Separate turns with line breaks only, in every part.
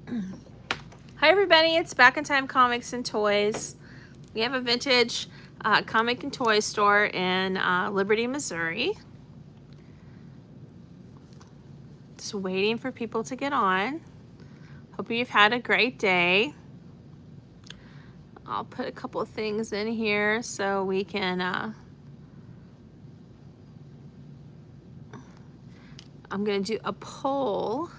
Hi everybody, it's Back in Time Comics and Toys. We have a vintage comic and toy store in Liberty, Missouri. Just waiting for people to get on. Hope you've had a great day. I'll put a couple of things in here so we can I'm going to do a poll.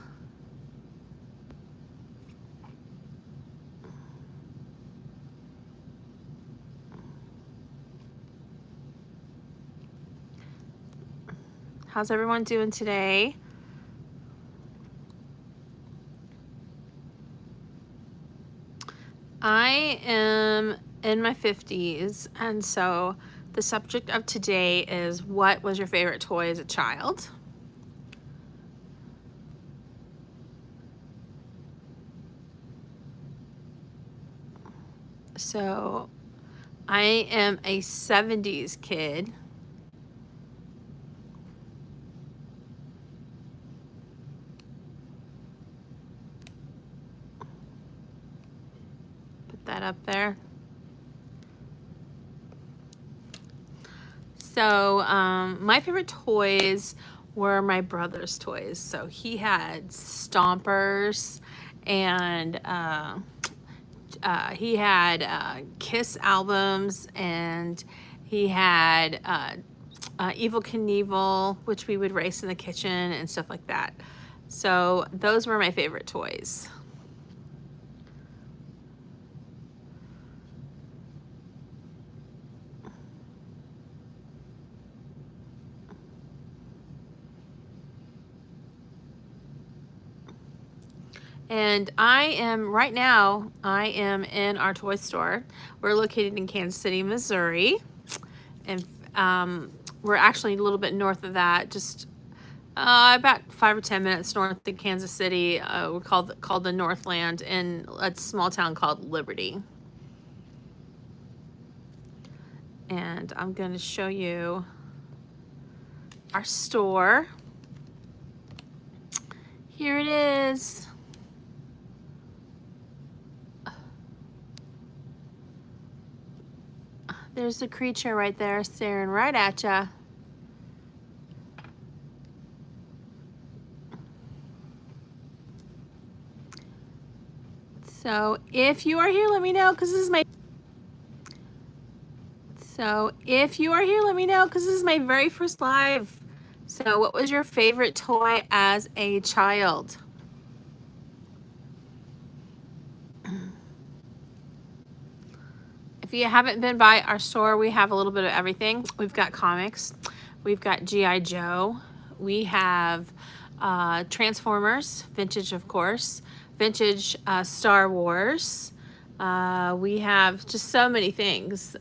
How's everyone doing today? I am in my 50s, and so the subject of today is, what was your favorite toy as a child? So I am a 70s kid. Put that up there. So my favorite toys were my brother's toys. So he had Stompers, and he had Kiss albums, and he had Evel Knievel, which we would race in the kitchen and stuff like that. So those were my favorite toys. And I am, right now, I am in our toy store. We're located in Kansas City, Missouri. And we're actually a little bit north of that, just about 5 or 10 minutes north of Kansas City. We're called the Northland, in a small town called Liberty. And I'm going to show you our store. Here it is. There's the creature right there staring right at ya. So if you are here, let me know, because this is my very first live. So what was your favorite toy as a child? If you haven't been by our store, we have a little bit of everything. We've got comics, we've got G.I. Joe, we have Transformers, vintage of course, vintage Star Wars. We have just so many things.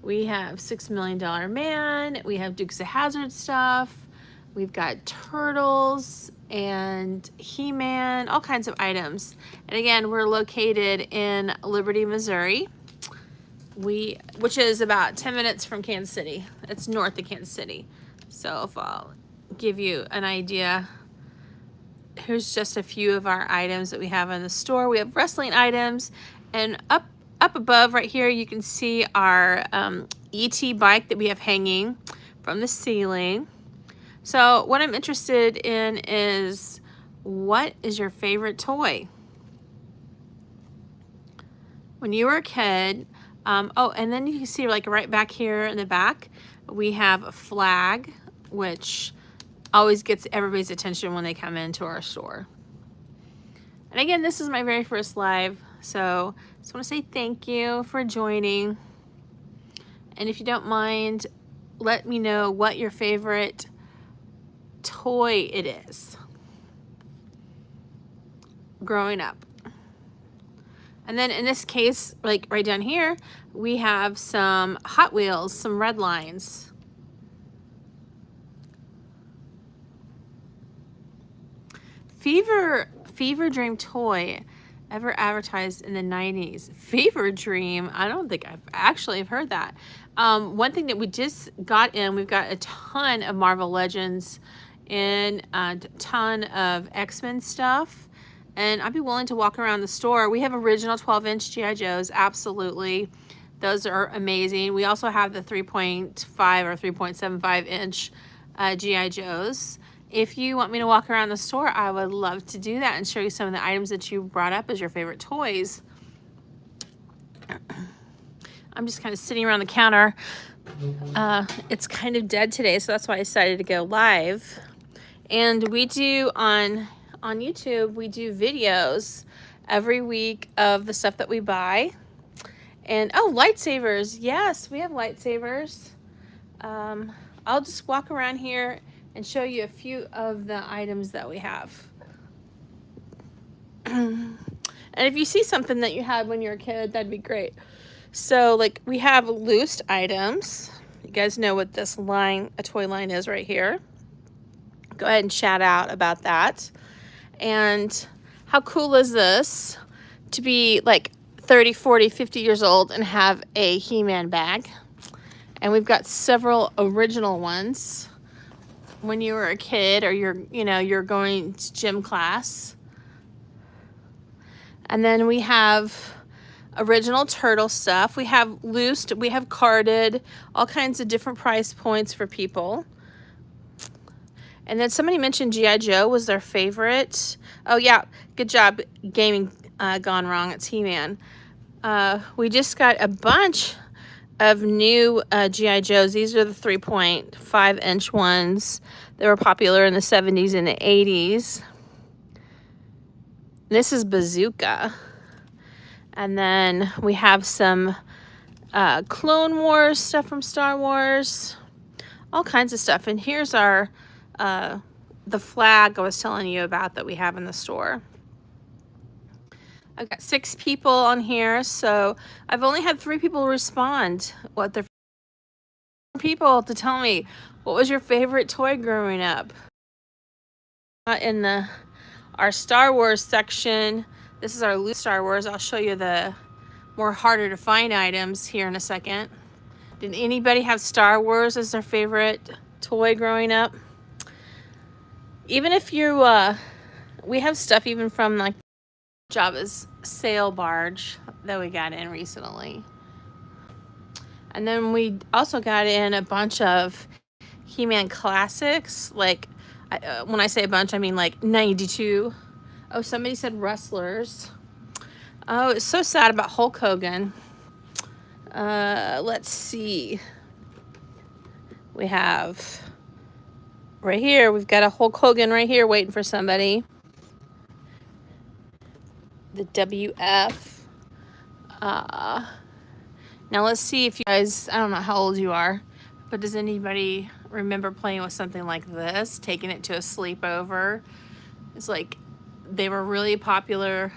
We have $6 Million Man, we have Dukes of Hazzard stuff, we've got Turtles and He-Man, all kinds of items. And again, we're located in Liberty, Missouri, which is about 10 minutes from Kansas City. It's north of Kansas City. So if I'll give you an idea, here's just a few of our items that we have in the store. We have wrestling items, and up above right here you can see our ET bike that we have hanging from the ceiling. So what I'm interested in is, what is your favorite toy when you were a kid? Oh, and then you can see, like, right back here in the back, we have a flag, which always gets everybody's attention when they come into our store. And again, this is my very first live, so I just want to say thank you for joining. And if you don't mind, let me know what your favorite toy it is growing up. And then in this case, like right down here, we have some Hot Wheels, some red lines. Fever Dream toy ever advertised in the 90s? Fever Dream, I don't think I've actually heard that. One thing that we just got in, we've got a ton of Marvel Legends and a ton of X-Men stuff. and I'd be willing to walk around the store. We have original 12-inch G.I. Joes, absolutely. Those are amazing. We also have the 3.5 or 3.75 inch G.I. Joes. If you want me to walk around the store, I would love to do that and show you some of the items that you brought up as your favorite toys. I'm just kind of sitting around the counter. It's kind of dead today, so that's why I decided to go live. And we do on YouTube, we do videos every week of the stuff that we buy. And oh, lightsabers. Yes, we have lightsabers. I'll just walk around here and show you a few of the items that we have. And if you see something that you had when you were a kid, that'd be great. So like we have loosed items. You guys know what this line, a toy line, is right here. Go ahead and shout out about that. And how cool is this to be like 30, 40, 50 years old and have a He-Man bag? And we've got several original ones when you were a kid or you're going to gym class. And then we have original turtle stuff. We have loosed, we have carded, all kinds of different price points for people. And then somebody mentioned G.I. Joe was their favorite. Oh yeah, good job gaming gone wrong. It's He-Man. We just got a bunch of new G.I. Joes. These are the 3.5 inch ones that were popular in the 70s and the 80s. This is Bazooka. And then we have some Clone Wars stuff from Star Wars. All kinds of stuff. And here's our the flag I was telling you about that we have in the store. I've got 6 people on here, so I've only had 3 people respond what their people to tell me what was your favorite toy growing up. In our Star Wars section, this is our loose Star Wars. I'll show you the more harder to find items here in a second. Did anybody have Star Wars as their favorite toy growing up? Even if you, we have stuff even from like Jabba's sail barge that we got in recently. And then we also got in a bunch of He-Man classics. Like, when I say a bunch, I mean like 92. Oh, somebody said wrestlers. Oh, it's so sad about Hulk Hogan. Let's see. We have right here, we've got a Hulk Hogan right here waiting for somebody. The WF. Now let's see if you guys, I don't know how old you are, but does anybody remember playing with something like this, taking it to a sleepover? It's like they were really popular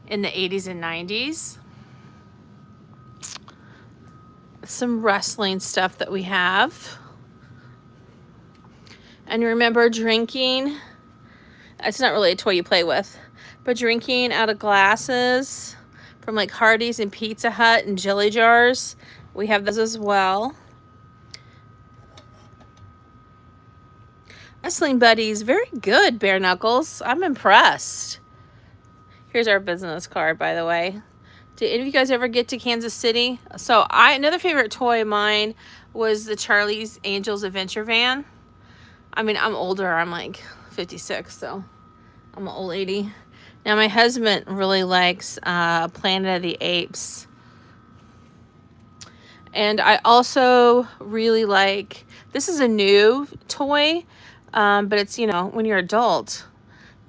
in the 80s and 90s. Some wrestling stuff that we have. And remember drinking, it's not really a toy you play with, but drinking out of glasses from like Hardee's and Pizza Hut and jelly jars. We have those as well. Wrestling Buddies, very good, Bare Knuckles. I'm impressed. Here's our business card, by the way. Did any of you guys ever get to Kansas City? So another favorite toy of mine was the Charlie's Angels Adventure Van. I mean, I'm older. I'm like 56, so I'm an old lady. Now, my husband really likes Planet of the Apes. And I also really like, this is a new toy, but it's, you know, when you're an adult,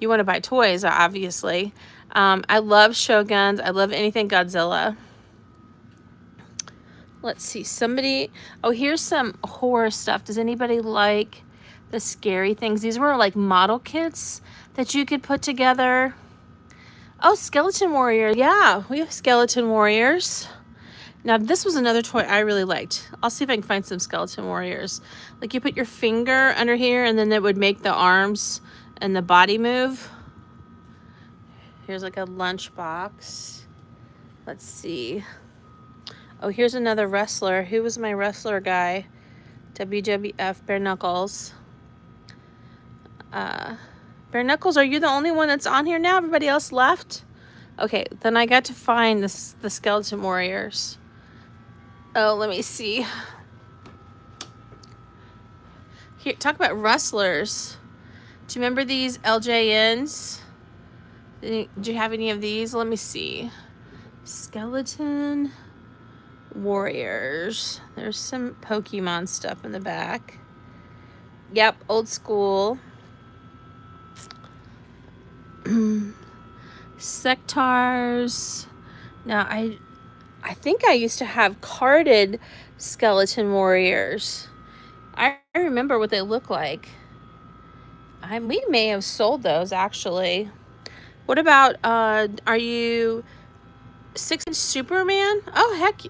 you want to buy toys, obviously. I love Shoguns. I love anything Godzilla. Let's see, somebody, oh, here's some horror stuff. Does anybody like the scary things? These were like model kits that you could put together. Oh, Skeleton Warrior. Yeah, we have Skeleton Warriors. Now, this was another toy I really liked. I'll see if I can find some Skeleton Warriors. Like, you put your finger under here, and then it would make the arms and the body move. Here's like a lunchbox. Let's see. Oh, here's another wrestler. Who was my wrestler guy? WWF Bare Knuckles. Bare Knuckles, are you the only one that's on here now? Everybody else left? Okay, then I got to find this, the Skeleton Warriors. Oh, let me see. Here, talk about rustlers. Do you remember these LJNs? Do you have any of these? Let me see. Skeleton Warriors. There's some Pokemon stuff in the back. Yep, old school. Sectars. Now, I think I used to have carded Skeleton Warriors. I remember what they look like. We may have sold those, actually. What about, are you 6-inch Superman? Oh, heck.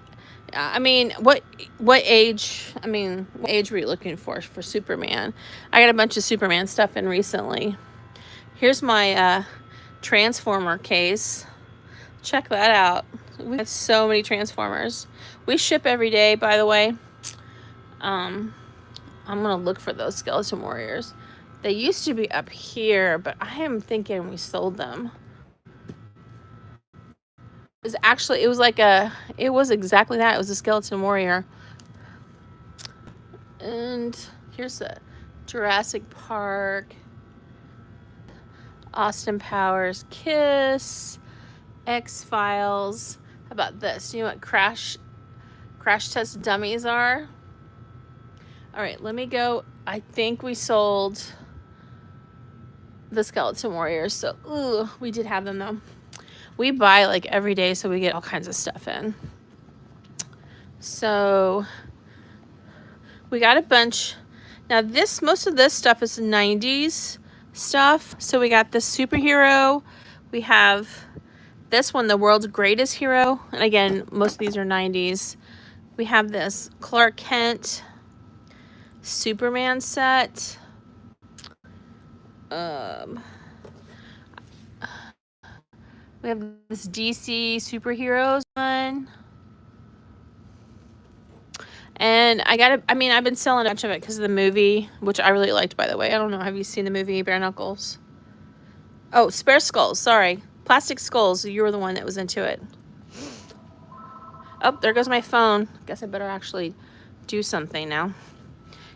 I mean, what age, what age were you looking for Superman? I got a bunch of Superman stuff in recently. Here's my Transformer case. Check that out. We have so many Transformers. We ship every day, by the way. I'm gonna look for those Skeleton Warriors. They used to be up here, but I am thinking we sold them. It was exactly that. It was a Skeleton Warrior. And here's a Jurassic Park, Austin Powers Kiss, X-Files. How about this? You know what crash test dummies are? All right, let me go. I think we sold the Skeleton Warriors. So, ooh, we did have them though. We buy like every day, so we get all kinds of stuff in. So we got a bunch. Now most of this stuff is 90s stuff. So we got this superhero. We have this one, the world's greatest hero. And again, most of these are 90s. We have this Clark Kent Superman set. We have this DC superheroes one. And I've been selling a bunch of it because of the movie, which I really liked, by the way. I don't know, have you seen the movie Bare Knuckles? Oh, Spare Skulls, sorry. Plastic Skulls, you were the one that was into it. Oh, there goes my phone. Guess I better actually do something now.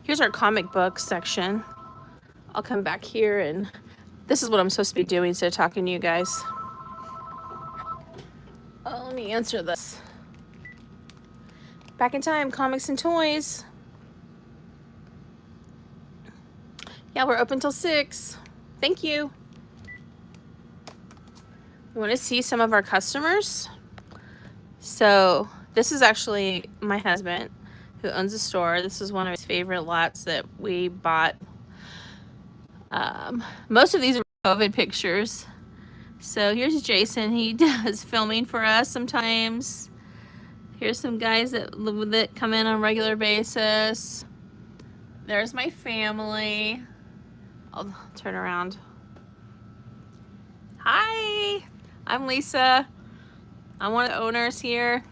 Here's our comic book section. I'll come back here, and this is what I'm supposed to be doing instead of talking to you guys. Oh, let me answer this. Back in time, comics and toys. Yeah, we're open till 6. Thank you. You want to see some of our customers? So this is actually my husband who owns a store. This is one of his favorite lots that we bought. Most of these are COVID pictures. So here's Jason. He does filming for us sometimes. Here's some guys that come in on a regular basis. There's my family. I'll turn around. Hi, I'm Lisa. I'm one of the owners here.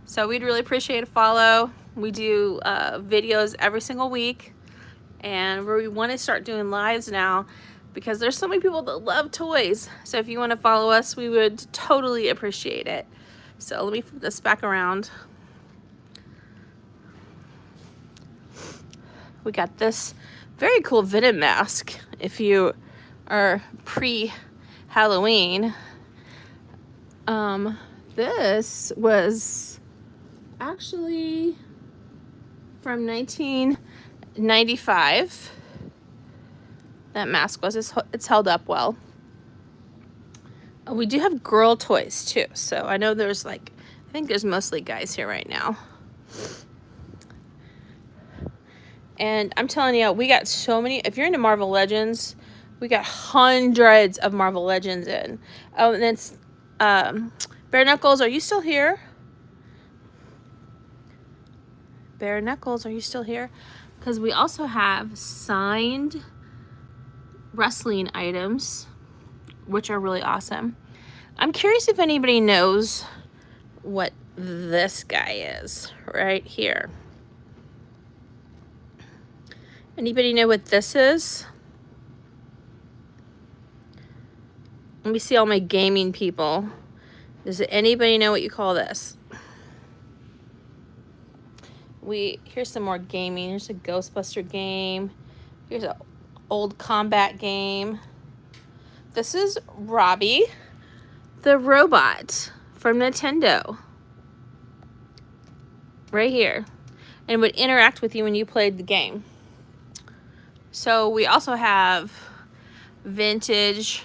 So we'd really appreciate a follow. We do videos every single week. And we want to start doing lives now because there's so many people that love toys. So if you want to follow us, we would totally appreciate it. So let me flip this back around. We got this very cool Venom mask if you are pre-Halloween. This was actually from 1995. That mask was. It's held up well. We do have girl toys too. So I know there's I think there's mostly guys here right now. And I'm telling you, we got so many. If you're into Marvel Legends, we got hundreds of Marvel Legends in. Oh, and it's Bare Knuckles, are you still here? Bare Knuckles, are you still here? Because we also have signed wrestling items, which are really awesome. I'm curious if anybody knows what this guy is right here. Anybody know what this is? Let me see all my gaming people. Does anybody know what you call this? Here's some more gaming. Here's a Ghostbuster game. Here's an old combat game. This is Robbie, the robot from Nintendo. Right here. And would interact with you when you played the game. So we also have vintage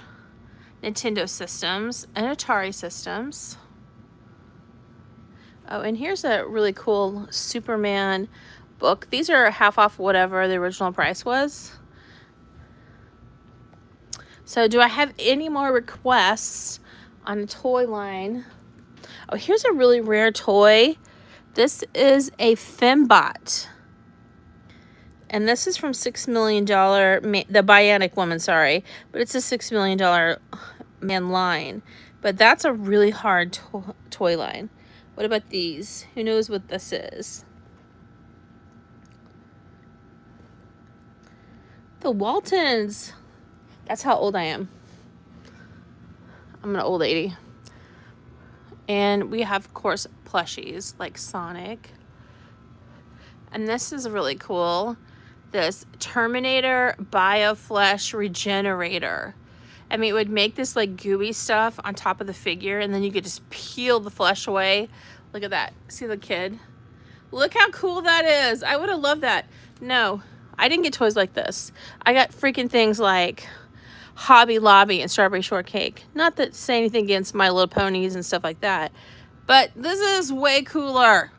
Nintendo systems and Atari systems. Oh, and here's a really cool Superman book. These are half off whatever the original price was. So do I have any more requests on a toy line? Oh, here's a really rare toy. This is a Fembot. And this is from $6 Million, the Bionic Woman, sorry. But it's a $6 Million man line. But that's a really hard toy line. What about these? Who knows what this is? The Waltons. That's how old I am. I'm an old lady. And we have, of course, plushies like Sonic. And this is really cool. This Terminator Bioflesh Regenerator. I mean, it would make this like gooey stuff on top of the figure, and then you could just peel the flesh away. Look at that. See the kid? Look how cool that is. I would have loved that. No, I didn't get toys like this. I got freaking things like Hobby Lobby and Strawberry Shortcake. Not that say anything against My Little Ponies and stuff like that, but this is way cooler.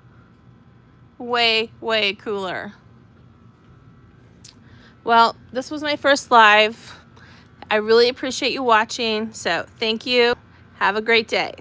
Way, way cooler. Well, this was my first live. I really appreciate you watching, so thank you. Have a great day.